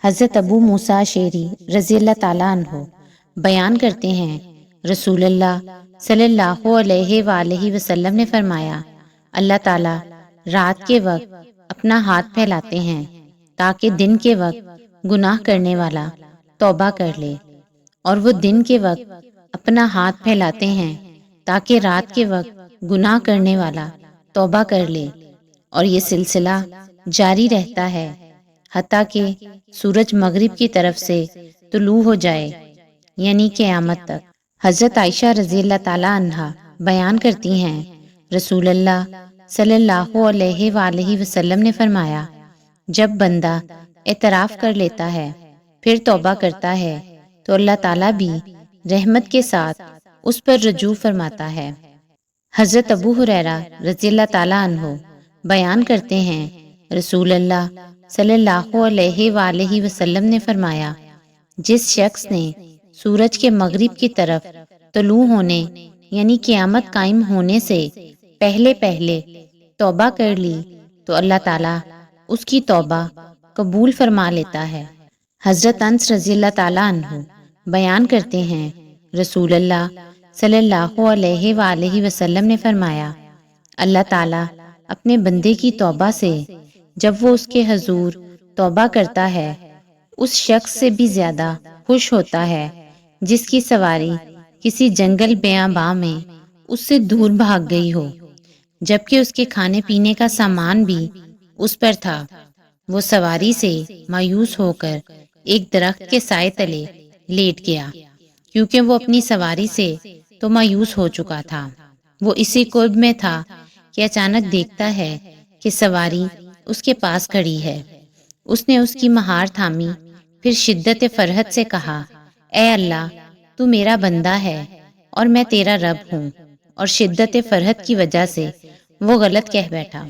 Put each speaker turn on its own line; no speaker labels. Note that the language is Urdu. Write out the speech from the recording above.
حضرت ابو موسیٰ شعری رضی اللہ تعالیٰ عنہ بیان کرتے ہیں، رسول اللہ صلی اللہ علیہ وآلہ وسلم نے فرمایا، اللہ تعالیٰ رات کے وقت اپنا ہاتھ پھیلاتے ہیں تاکہ دن کے وقت گناہ کرنے والا توبہ کر لے، اور وہ دن کے وقت اپنا ہاتھ پھیلاتے ہیں تاکہ رات کے وقت گناہ کرنے والا توبہ کر لے، اور یہ سلسلہ جاری رہتا ہے حتیٰ کہ سورج مغرب کی طرف سے طلوع ہو جائے، یعنی قیامت تک۔ حضرت عائشہ رضی اللہ تعالیٰ عنہا بیان کرتی ہیں، رسول اللہ صلی اللہ علیہ وآلہ وسلم نے فرمایا، جب بندہ اعتراف کر لیتا ہے پھر توبہ کرتا ہے تو اللہ تعالیٰ بھی رحمت کے ساتھ اس پر رجوع فرماتا ہے۔ حضرت ابو ہریرہ رضی اللہ تعالیٰ عنہ بیان کرتے ہیں، رسول اللہ صلی اللہ علیہ وآلہ وسلم نے فرمایا، جس شخص نے سورج کے مغرب کی طرف طلوع ہونے یعنی قیامت قائم ہونے سے پہلے پہلے توبہ کر لی تو اللہ تعالیٰ اس کی توبہ قبول فرما لیتا ہے۔ حضرت انس رضی اللہ تعالیٰ عنہ بیان کرتے ہیں، رسول اللہ صلی اللہ علیہ وآلہ وسلم نے فرمایا، اللہ تعالیٰ اپنے بندے کی توبہ سے جب وہ اس کے حضور توبہ کرتا ہے اس شخص سے بھی زیادہ خوش ہوتا ہے جس کی سواری کسی جنگل بیاباں میں اس سے دور بھاگ گئی ہو، جبکہ اس کے کھانے پینے کا سامان بھی اس پر تھا۔ وہ سواری سے مایوس ہو کر ایک درخت کے سائے تلے لیٹ گیا، کیونکہ وہ اپنی سواری سے تو مایوس ہو چکا تھا۔ وہ اسی قرب میں تھا کہ اچانک دیکھتا ہے کہ سواری اس کے پاس کھڑی ہے۔ اس نے اس کی مہار تھامی، پھر شدت فرحت سے کہا، اے اللہ، تو میرا بندہ ہے اور میں تیرا رب ہوں، اور شدت فرحت کی وجہ سے وہ غلط کہہ بیٹھا۔